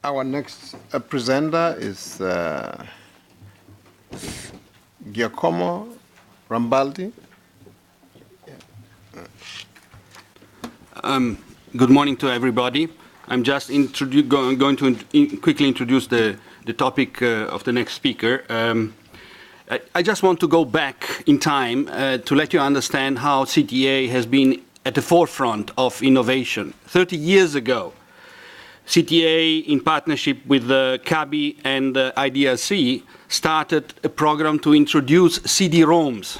Our next presenter is Giacomo Rambaldi. Good morning to everybody. I'm just going to quickly introduce the topic of the next speaker. I just want to go back in time to let you understand how CTA has been at the forefront of innovation. 30 years ago, CTA, in partnership with CABI and IDRC, started a program to introduce CD-ROMs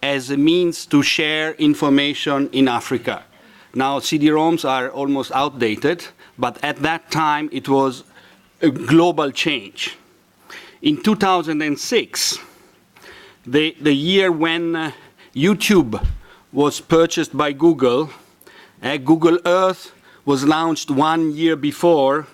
as a means to share information in Africa. Now, CD-ROMs are almost outdated, but at that time it was a global change. In 2006, the year when YouTube was purchased by Google, Google Earth was launched 1 year before,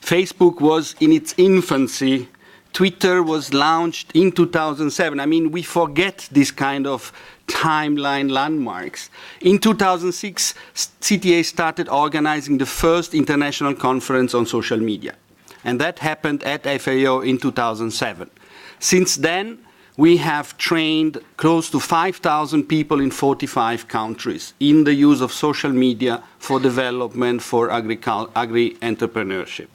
Facebook was in its infancy, Twitter was launched in 2007. I mean, we forget this kind of timeline landmarks. In 2006, CTA started organizing the first international conference on social media. And that happened at FAO in 2007. Since then, we have trained close to 5,000 people in 45 countries in the use of social media for development, for agri-entrepreneurship.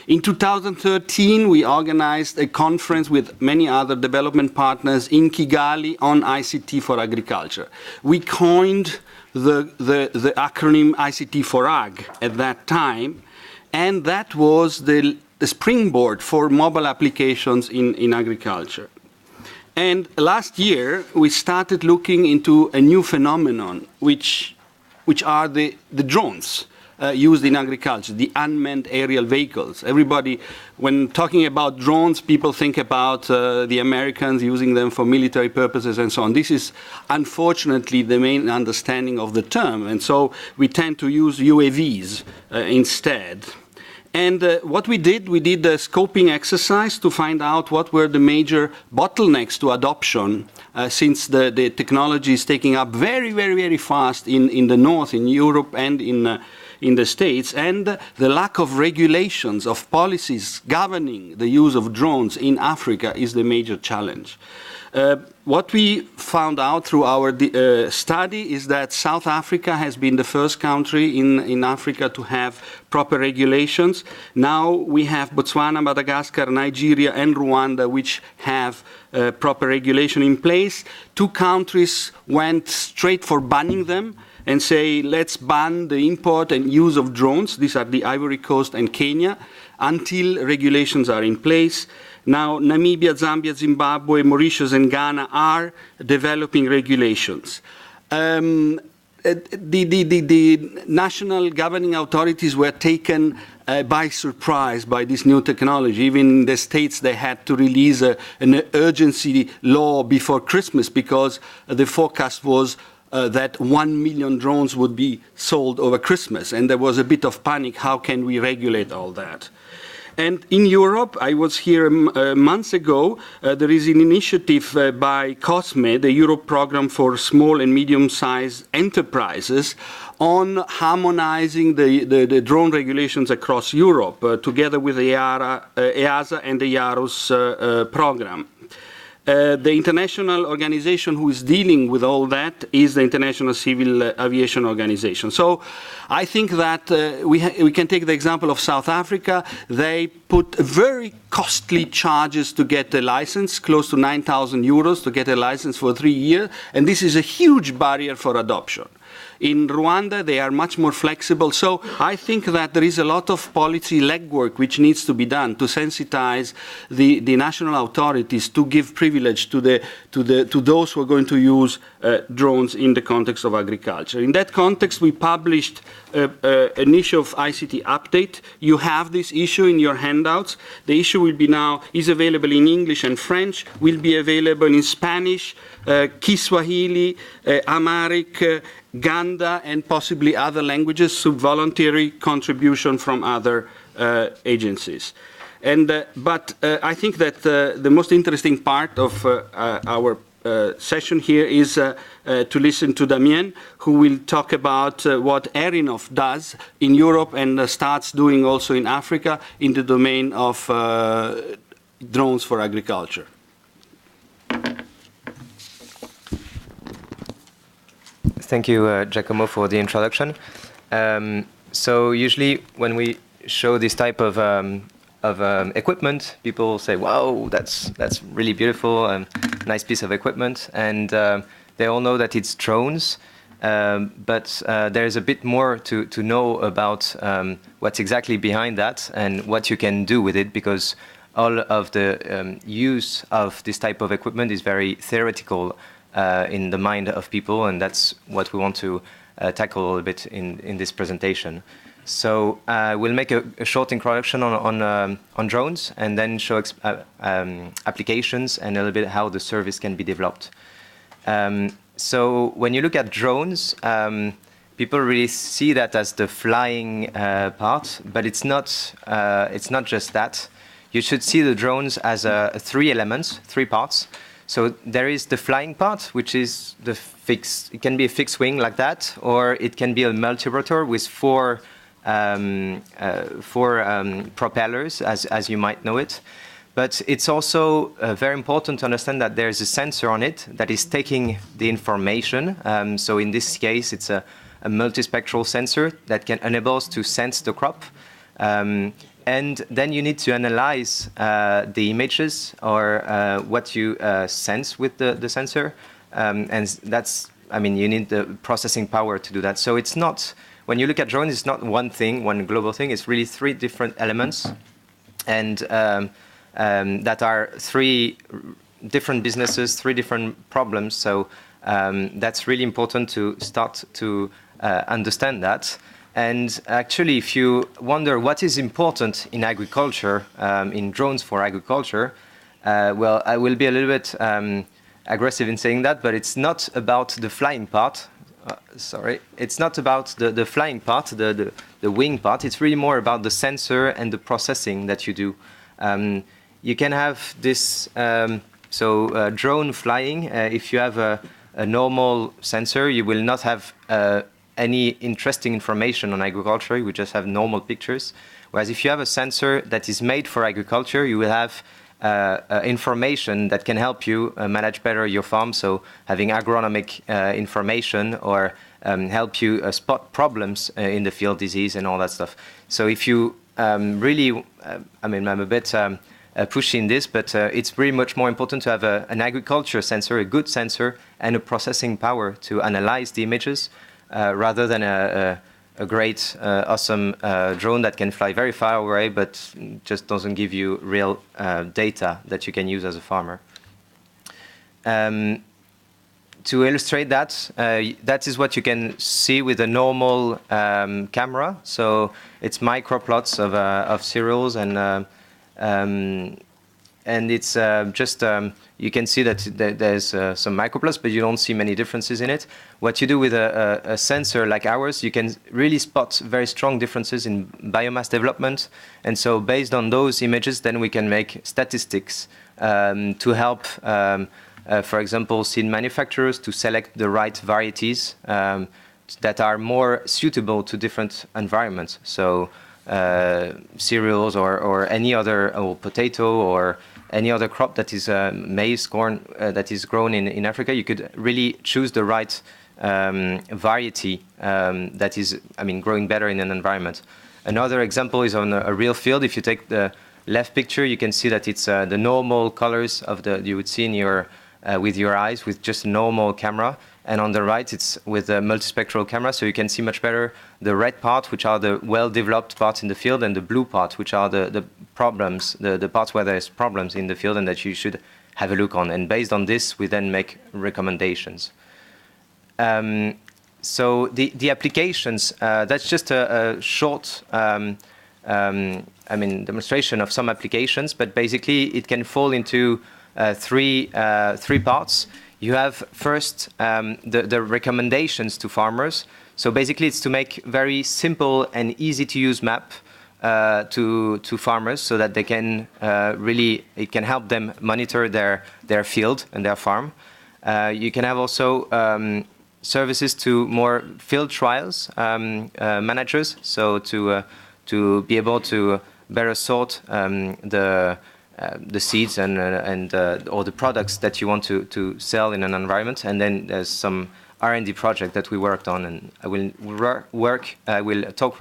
In 2013, we organized a conference with many other development partners in Kigali on ICT for agriculture. We coined the acronym ICT for Ag at that time, and that was the springboard for mobile applications in agriculture. And last year, we started looking into a new phenomenon, which are the drones used in agriculture, the unmanned aerial vehicles. Everybody, when talking about drones, people think about the Americans using them for military purposes and so on. This is unfortunately the main understanding of the term, and so we tend to use UAVs instead. And what we did a scoping exercise to find out what were the major bottlenecks to adoption, since the technology is taking up very, very, very fast in the north, in Europe and in the States, and the lack of regulations, of policies governing the use of drones in Africa is the major challenge. What we found out through our study is that South Africa has been the first country in Africa to have proper regulations. Now we have Botswana, Madagascar, Nigeria, and Rwanda, which have proper regulation in place. 2 countries went straight for banning them and say, let's ban the import and use of drones. These are the Ivory Coast and Kenya, until regulations are in place. Now, Namibia, Zambia, Zimbabwe, Mauritius, and Ghana are developing regulations. The national governing authorities were taken by surprise by this new technology. Even in the States, they had to release an urgency law before Christmas because the forecast was that 1 million drones would be sold over Christmas. And there was a bit of panic. How can we regulate all that? And in Europe, I was here months ago, there is an initiative by COSME, the Europe Programme for Small and Medium-Sized Enterprises, on harmonizing the drone regulations across Europe, together with the EASA and the JARUS program. The international organization who is dealing with all that is the International Civil Aviation Organization. So I think that we can take the example of South Africa. They put very costly charges to get a license, close to 9,000 euros to get a license for 3 years, and this is a huge barrier for adoption. In Rwanda, they are much more flexible. So I think that there is a lot of policy legwork which needs to be done to sensitize the national authorities to give privilege to those who are going to use drones in the context of agriculture. In that context, we published an issue of ICT update. You have this issue in your handouts. The issue will be is available in English and French, will be available in Spanish, Kiswahili, Amharic, Ganda, and possibly other languages, through voluntary contribution from other agencies. But I think that the most interesting part of our session here is to listen to Damien, who will talk about what Airinov does in Europe and starts doing also in Africa in the domain of drones for agriculture. Thank you, Giacomo, for the introduction. So usually when we show this type of equipment, people say, "Wow, that's really beautiful and nice piece of equipment," and they all know that it's drones. But there's a bit more to know about what's exactly behind that and what you can do with it, because all of the use of this type of equipment is very theoretical in the mind of people, and that's what we want to tackle a little bit in this presentation. So we'll make a short introduction on drones, and then show applications and a little bit how the service can be developed. So when you look at drones, people really see that as the flying part, but it's not just that. You should see the drones as three elements, three parts. So there is the flying part, which is the fixed. It can be a fixed wing like that, or it can be a multirotor with four propellers, as you might know it. But it's also very important to understand that there's a sensor on it that is taking the information. So in this case, it's a multispectral sensor that can enable us to sense the crop. And then you need to analyze the images or what you sense with the sensor. And that's, I mean, you need the processing power to do that. So it's not, when you look at drones, it's not one thing, one global thing. It's really three different elements. And that are three different businesses, three different problems. So that's really important to start to understand that. And actually, if you wonder what is important in agriculture, in drones for agriculture, well, I will be a little bit aggressive in saying that, but it's not about the flying part. Sorry, it's not about the flying part, the wing part. It's really more about the sensor and the processing that you do. You can have this, drone flying. If you have a normal sensor, you will not have any interesting information on agriculture. You will just have normal pictures. Whereas if you have a sensor that is made for agriculture, you will have information that can help you manage better your farm. So having agronomic information or help you spot problems in the field, disease and all that stuff. So if you really, I mean, I'm a bit pushing this, but it's really much more important to have an agriculture sensor, a good sensor, and a processing power to analyze the images rather than a great, awesome drone that can fly very far away, but just doesn't give you real data that you can use as a farmer. To illustrate that, that is what you can see with a normal camera. So it's microplots of cereals, and it's just you can see that there's some microplots, but you don't see many differences in it. What you do with a sensor like ours, you can really spot very strong differences in biomass development. And so based on those images, then we can make statistics to help, for example, seed manufacturers to select the right varieties that are more suitable to different environments. So cereals or any other, or potato or any other crop that is maize, corn, that is grown in Africa, you could really choose the right variety that is, I mean, growing better in an environment. Another example is on a real field. If you take the left picture, you can see that it's the normal colors of you would see in your with your eyes with just a normal camera. And on the right, it's with a multispectral camera, so you can see much better the red part, which are the well-developed parts in the field, and the blue part, which are the problems, the parts where there's problems in the field and that you should have a look on. And based on this, we then make recommendations. So the applications, that's just a short demonstration of some applications, but basically it can fall into three parts. You have first the recommendations to farmers. So basically it's to make very simple and easy to use map to farmers so that they can it can help them monitor their field and their farm. You can have also services to more field trials managers, so to be able to better sort the seeds and or the products that you want to sell in an environment. And then there's some R&D project that we worked on, and I will talk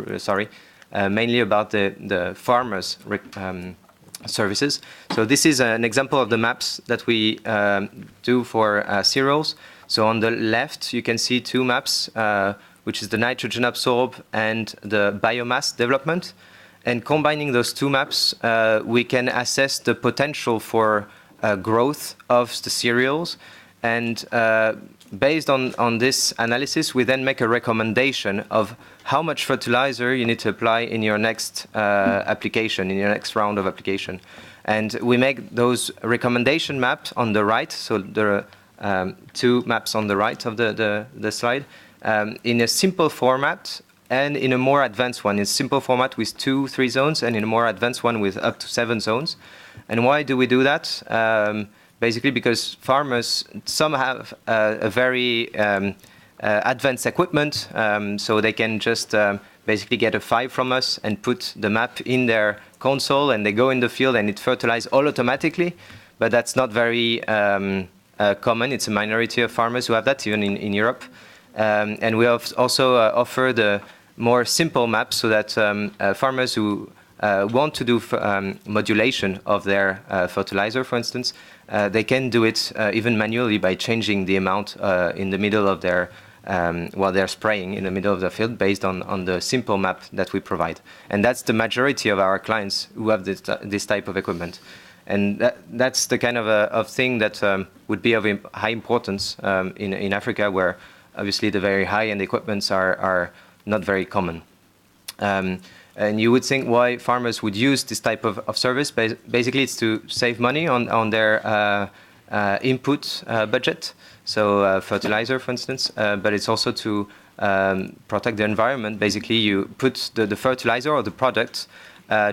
mainly about the farmers services. So this is an example of the maps that we do for cereals. So on the left, you can see two maps, which is the nitrogen absorb and the biomass development. And combining those two maps, we can assess the potential for growth of the cereals. And based on this analysis, we then make a recommendation of how much fertilizer you need to apply in your next application, in your next round of application. And we make those recommendation maps on the right, so there are two maps on the right of the slide, in a simple format and in a more advanced one. In simple format with 2-3 zones, and in a more advanced one with up to 7 zones. And why do we do that? Basically because farmers, some have a very advanced equipment, so they can just basically get a file from us and put the map in their console, and they go in the field and it fertilizes all automatically. But that's not very common. It's a minority of farmers who have that, even in Europe. And we also offer the more simple maps so that farmers who want to do modulation of their fertilizer, for instance, they can do it even manually by changing the amount in the middle of their, while they're spraying in the middle of the field, based on the simple map that we provide. And that's the majority of our clients who have this type of equipment. And that's the kind of thing that would be of high importance in Africa, where obviously the very high-end equipments are not very common. And you would think why farmers would use this type of service. Basically, it's to save money on their input budget, so fertilizer, for instance, but it's also to protect the environment. Basically, you put the fertilizer or the product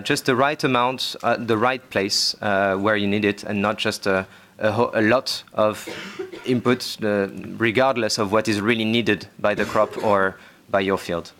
just the right amount at the right place where you need it, and not just a lot of input, regardless of what is really needed by the crop or by your field.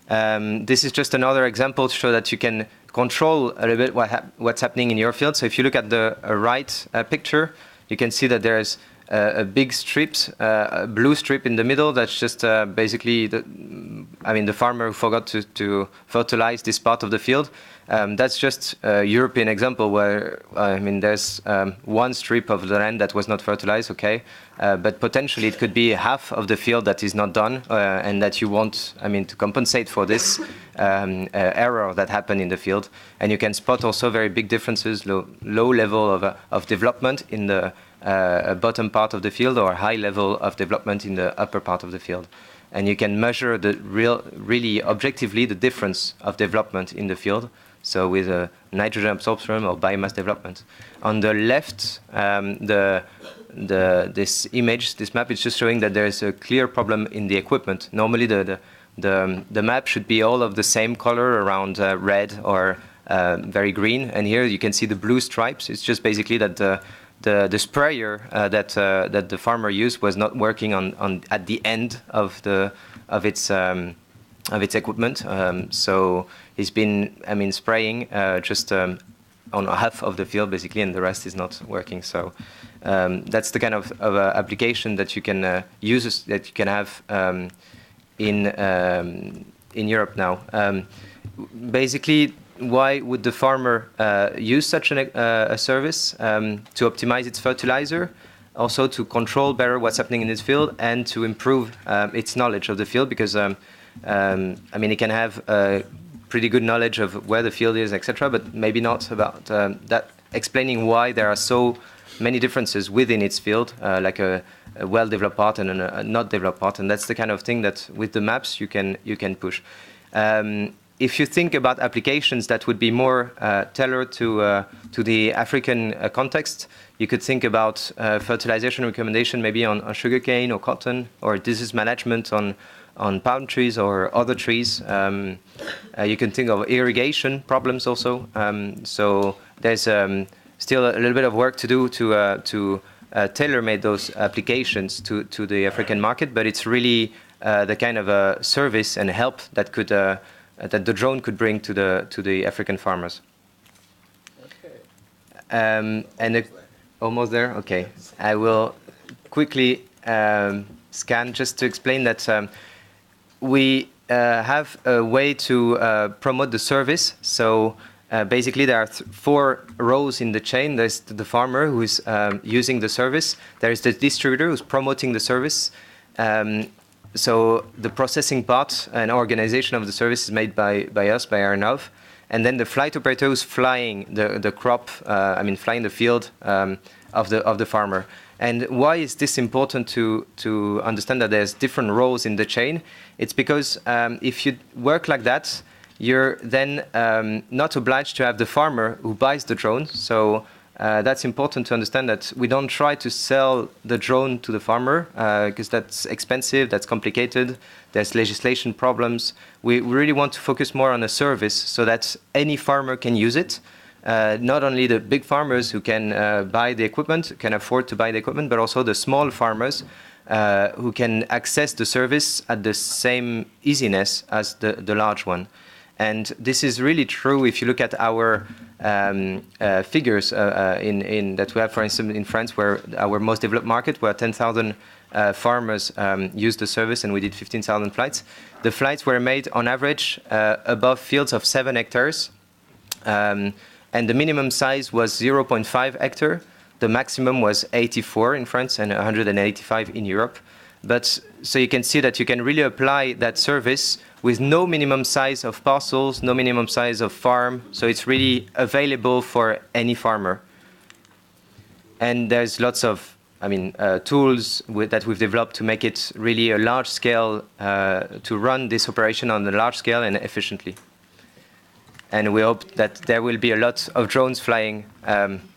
This is just another example to show that you can control a little bit what's happening in your field. So if you look at the right picture, you can see that there's a big strip, a blue strip in the middle. That's just basically the farmer who forgot to fertilize this part of the field. That's just a European example where, there's one strip of the land that was not fertilized, okay, but potentially it could be half of the field that is not done, and that you want, to compensate for this error that happened in the field. And you can spot also very big differences, low level of development in the bottom part of the field, or high level of development in the upper part of the field. And you can measure really objectively the difference of development in the field. So with a nitrogen absorption or biomass development. On the left, this image, this map, is just showing that there is a clear problem in the equipment. Normally, the map should be all of the same color, around red or very green. And here you can see the blue stripes. It's just basically that the sprayer that the farmer used was not working at the end of its equipment. So he's been spraying just on half of the field basically, and the rest is not working. So that's the kind of application that you can use, that you can have in Europe now. Basically, why would the farmer use such a service? To optimize its fertilizer, also to control better what's happening in his field, and to improve its knowledge of the field, because he can have pretty good knowledge of where the field is, etc., but maybe not about that, explaining why there are so many differences within its field, like a well-developed part and a not developed part. And that's the kind of thing that with the maps you can push. If you think about applications that would be more tailored to the African context, you could think about fertilization recommendation maybe on sugarcane or cotton, or disease management on palm trees or other trees. You can think of irrigation problems also. So there's still a little bit of work to do to tailor-made those applications to the African market, but it's really the kind of a service and help that could that the drone could bring to the African farmers. Almost there. Okay, I will quickly scan just to explain that we have a way to promote the service. So basically, there are 4 rows in the chain. There's the farmer who is using the service. There is the distributor who's promoting the service. So the processing part and organization of the service is made by us, by Airinov. And then the flight operator who's flying the crop, flying the field of the farmer. And why is this important to understand that there's different roles in the chain? It's because if you work like that, you're then not obliged to have the farmer who buys the drone. So that's important to understand that we don't try to sell the drone to the farmer because that's expensive, that's complicated, there's legislation problems. We really want to focus more on a service so that any farmer can use it. Not only the big farmers who can buy the equipment, can afford to buy the equipment, but also the small farmers who can access the service at the same easiness as the large one. And this is really true if you look at our figures that we have, for instance, in France, where our most developed market, where 10,000 farmers used the service and we did 15,000 flights. The flights were made on average above fields of 7 hectares. And the minimum size was 0.5 hectare. The maximum was 84 in France and 185 in Europe. But so you can see that you can really apply that service with no minimum size of parcels, no minimum size of farm. So it's really available for any farmer. And there's lots of tools that we've developed to make it really a large scale, to run this operation on a large scale and efficiently. And we hope that there will be a lot of drones flying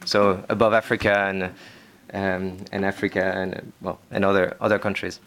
so above Africa and Africa and other countries.